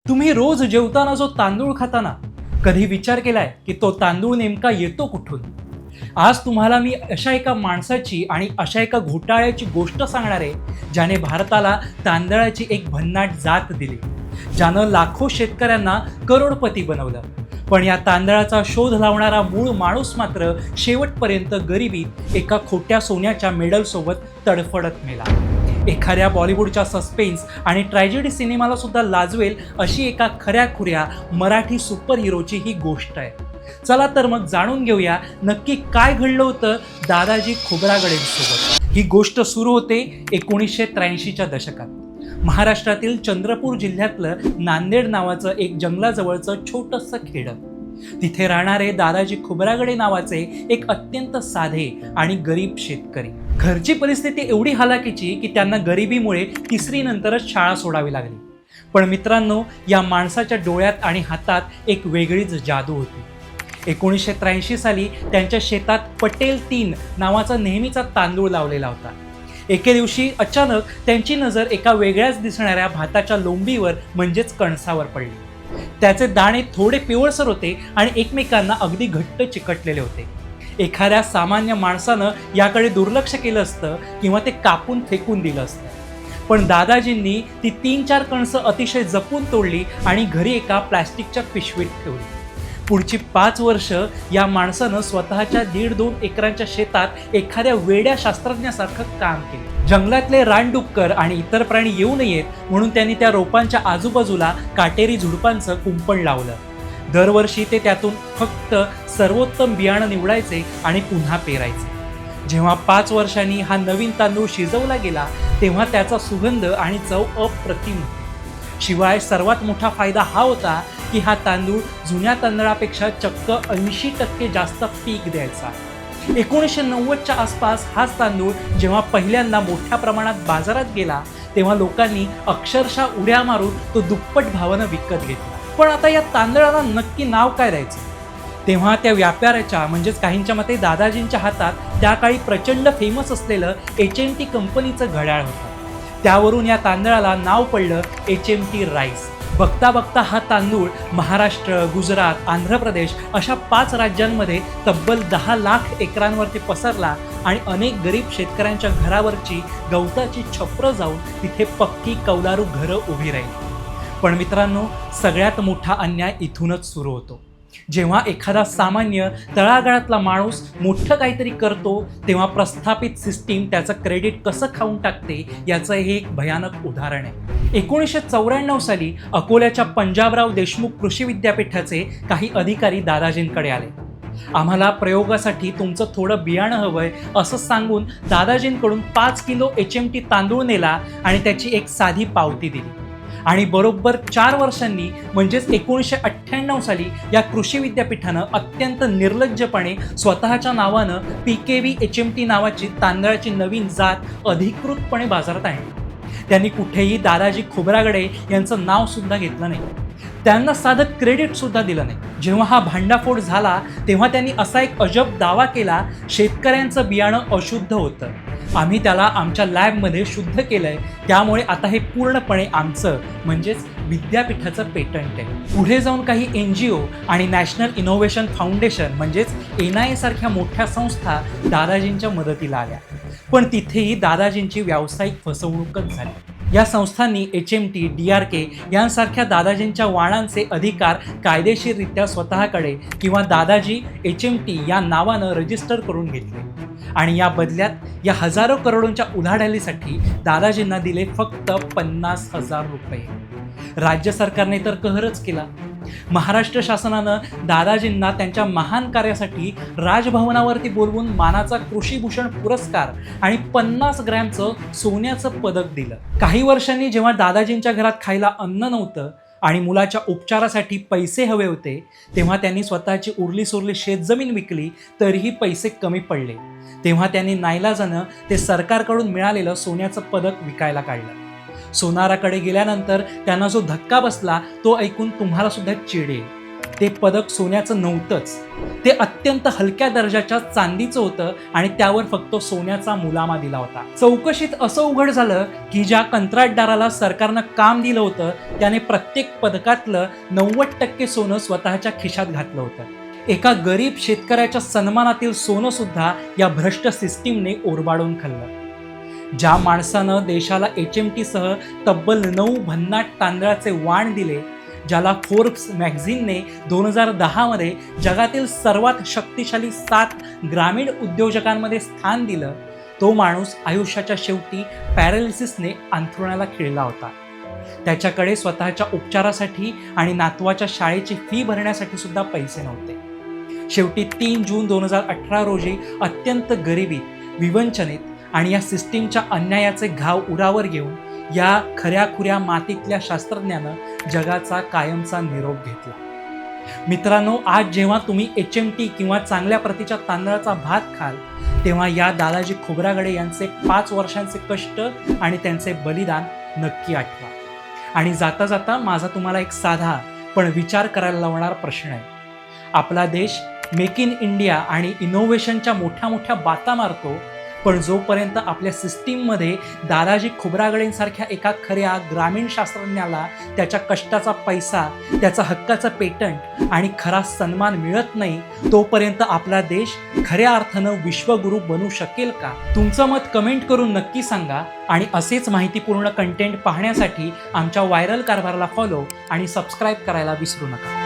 तुम्ही रोज जेवताना जो तांदूळ खाताना कधी विचार केलाय की तो तांदूळ नेमका येतो कुठून? आज तुम्हाला मी अशा एका माणसाची आणि अशा एका घोटाळ्याची गोष्ट सांगणार आहे, ज्याने भारताला तांदळाची एक भन्नाट जात दिली, ज्यानं लाखो शेतकऱ्यांना करोडपती बनवलं. पण या तांदळाचा शोध लावणारा मूळ माणूस मात्र शेवटपर्यंत गरिबीत एका खोट्या सोन्याच्या मेडलसोबत तडफडत मेला. एखाद्या बॉलिवूडच्या सस्पेन्स आणि ट्रॅजेडी सिनेमाला सुद्धा लाजवेल अशी एका खऱ्याखुऱ्या मराठी सुपर हिरोची ही गोष्ट आहे. चला तर मग जाणून घेऊया नक्की काय घडलं होतं दादाजी खोब्रागडेंसोबत. ही गोष्ट सुरू होते 1983च्या दशकात. महाराष्ट्रातील चंद्रपूर जिल्ह्यातलं नांदेड नावाचं एक जंगलाजवळचं छोटंसं खेडं. तिथे राहणारे दादाजी खोब्रागडे नावाचे एक अत्यंत साधे आणि गरीब शेतकरी. घरची परिस्थिती एवढी हालाकीची की त्यांना गरिबीमुळे तिसरी नंतरच शाळा सोडावी लागली. पण मित्रांनो, या माणसाच्या डोळ्यात आणि हातात एक वेगळीच जादू होती. 1983 साली त्यांच्या शेतात पटेल 3 नावाचा नेहमीचा तांदूळ लावलेला होता. एके दिवशी अचानक त्यांची नजर एका वेगळ्याच दिसणाऱ्या भाताच्या लोंबीवर म्हणजेच कणसावर पडली. त्याचे दाणे थोडे पिवळसर होते आणि एकमेकांना अगदी घट्ट चिकटलेले होते. एखाद्या सामान्य माणसानं याकडे दुर्लक्ष केलं असतं किंवा ते कापून फेकून दिलं असतं. पण दादाजींनी ती 3-4 कणसं अतिशय जपून तोडली आणि घरी एका प्लॅस्टिकच्या पिशवीत ठेवली. पुढची 5 वर्ष या माणसानं स्वतःच्या 1.5-2 एकरांच्या शेतात एखाद्या वेड्या शास्त्रज्ञासारखं काम केलं. जंगलातले रानडुक्कर आणि इतर प्राणी येऊ नयेत म्हणून त्यांनी त्या रोपांच्या आजूबाजूला काटेरी झुडपांचं कुंपण लावलं. दरवर्षी ते त्यातून फक्त सर्वोत्तम बियाणं निवडायचे आणि पुन्हा पेरायचे. जेव्हा 5 वर्षांनी हा नवीन तांदूळ शिजवला गेला तेव्हा त्याचा सुगंध आणि चव अप्रतिम होती. शिवाय सर्वात मोठा फायदा हा होता की हा तांदूळ जुन्या तांदळापेक्षा चक्क 80% जास्त पीक द्यायचा. 1990च्या आसपास हाच तांदूळ जेव्हा पहिल्यांदा मोठ्या प्रमाणात बाजारात गेला तेव्हा लोकांनी अक्षरशः उड्या मारून तो दुप्पट भावानं विकत घेतला. पण आता या तांदळाला नक्की नाव काय द्यायचं? तेव्हा त्या व्यापाऱ्याच्या म्हणजेच काहींच्या मते दादाजींच्या हातात त्या काळी प्रचंड फेमस असलेलं HMT कंपनीचं घड्याळ होतं. त्यावरून या तांदळाला नाव पडलं HMT राईस. बघता बघता हा तांदूळ महाराष्ट्र, गुजरात, आंध्र प्रदेश अशा 5 राज्यांमध्ये तब्बल 10 लाख एकरांवरती पसरला आणि अनेक गरीब शेतकऱ्यांच्या घरावरची गवताची छपरं जाऊन तिथे पक्की कौलारू घरं उभी राहिली. पण मित्रांनो, सगळ्यात मोठा अन्याय इथूनच सुरू होतो. जेव्हा एखादा सामान्य तळागाळातला माणूस मोठं काहीतरी करतो तेव्हा प्रस्थापित सिस्टीम त्याचं क्रेडिट कसं खाऊन टाकते याचं हे एक भयानक उदाहरण आहे. 1994 साली अकोल्याच्या पंजाबराव देशमुख कृषी विद्यापीठाचे काही अधिकारी दादाजींकडे आले. आम्हाला प्रयोगासाठी तुमचं थोडं बियाणं हवंय असं सांगून दादाजींकडून 5 किलो HMT तांदूळ नेला आणि त्याची एक साधी पावती दिली. आणि बरोबर 4 वर्षांनी म्हणजेच 1998 साली या कृषी विद्यापीठानं अत्यंत निर्लज्जपणे स्वतःच्या नावानं PKV HMT नावाची तांदळाची नवीन जात अधिकृतपणे बाजारात आणली. त्यांनी कुठेही दादाजी खोब्रागडे यांचं नाव सुद्धा घेतलं नाही. त्यांना साधं क्रेडिट सुद्धा दिलं नाही. जेव्हा हा भांडाफोड झाला तेव्हा त्यांनी असा एक अजब दावा केला, शेतकऱ्यांचं बियाणं अशुद्ध होतं, आम्ही त्याला आमच्या लॅबमध्ये शुद्ध केलंय, त्यामुळे आता हे पूर्णपणे आमचं म्हणजेच विद्यापीठाचं पेटंट आहे. पुढे जाऊन काही NGO आणि नॅशनल इनोव्हेशन फाउंडेशन म्हणजेच NIA सारख्या मोठ्या संस्था दादाजींच्या मदतीला आल्या. पण तिथेही दादाजींची व्यावसायिक फसवणूकच झाली. या संस्थांनी HMT, DRK यांसारख्या दादाजींच्या वाणांचे अधिकार कायदेशीररित्या स्वतःकडे किंवा दादाजी HMT या नावानं रजिस्टर करून घेतले आणि या बदल्यात या हजारो करोडोंच्या उलाढालीसाठी दादाजींना दिले फक्त 50,000 रुपये. राज्य सरकारने तर कहरच केला. महाराष्ट्र शासनानं दादाजींना त्यांच्या महान कार्यासाठी राजभवनावरती बोलवून मानाचा कृषीभूषण पुरस्कार आणि 50 ग्रॅमचं सोन्याचं पदक दिलं. काही वर्षांनी जेव्हा दादाजींच्या घरात खायला अन्न नव्हतं आणि मुलाच्या उपचारासाठी पैसे हवे होते तेव्हा त्यांनी स्वतःची उरली शेतजमीन विकली तरीही पैसे कमी पडले. तेव्हा त्यांनी नाईलाजानं ते सरकारकडून मिळालेलं सोन्याचं पदक विकायला काढलं. सोनाराकडे गेल्यानंतर त्यांना जो धक्का बसला तो ऐकून तुम्हाला सुद्धा चिड येईल. ते पदक सोन्याचं नव्हतंच, ते अत्यंत हलक्या दर्जाच्या चांदीचं होतं आणि त्यावर फक्त सोन्याचा मुलामा दिला होता. चौकशीत असं उघड झालं की ज्या कंत्राटदाराला सरकारनं काम दिलं होतं त्याने प्रत्येक पदकातलं 90% सोनं स्वतःच्या खिशात घातलं होतं. एका गरीब शेतकऱ्याच्या सन्मानातील सोनं सुद्धा या भ्रष्ट सिस्टीमने ओरबाडून खाल्लं. ज्या माणसानं देशाला HMT सह तब्बल 9 भन्नाट तांदळाचे वाण दिले, ज्याला फोर्ब्स मॅगझिनने 2010 मध्ये जगातील सर्वात शक्तिशाली 7 ग्रामीण उद्योजकांमध्ये स्थान दिलं, तो माणूस आयुष्याच्या शेवटी पॅरालिसिसने अंथरुणाला खिळला होता. त्याच्याकडे स्वतःच्या उपचारासाठी आणि नातवाच्या शाळेची फी भरण्यासाठी सुद्धा पैसे नव्हते. शेवटी 3 जून 2018 रोजी अत्यंत गरिबीत, विवंचनेत आणि या सिस्टीमच्या अन्यायाचे घाव उरावर घेऊन या खऱ्याखुऱ्या मातीतल्या शास्त्रज्ञानं जगाचा कायमचा निरोप घेतला. मित्रांनो, आज जेव्हा तुम्ही HMT किंवा चांगल्या प्रतीच्या तांदळाचा भात खाल, तेव्हा या दादाजी खोब्रागडे यांचे 5 वर्षांचे कष्ट आणि त्यांचे बलिदान नक्की आठवा. आणि जाता जाता माझा तुम्हाला एक साधा पण विचार करायला लावणारा प्रश्न आहे. आपला देश मेक इन इंडिया आणि इनोव्हेशनच्या मोठ्या मोठ्या बाता मारतो, पण जोपर्यंत आपल्या सिस्टीममध्ये दादाजी खोब्रागडेंसारख्या एका खऱ्या ग्रामीण शास्त्रज्ञाला त्याच्या कष्टाचा पैसा, त्याचा हक्काचं पेटंट आणि खरा सन्मान मिळत नाही, तोपर्यंत आपला देश खऱ्या अर्थानं विश्वगुरू बनू शकेल का? तुमचं मत कमेंट करून नक्की सांगा. आणि असेच माहितीपूर्ण कंटेंट पाहण्यासाठी आमच्या व्हायरल कारभाराला फॉलो आणि सबस्क्राईब करायला विसरू नका.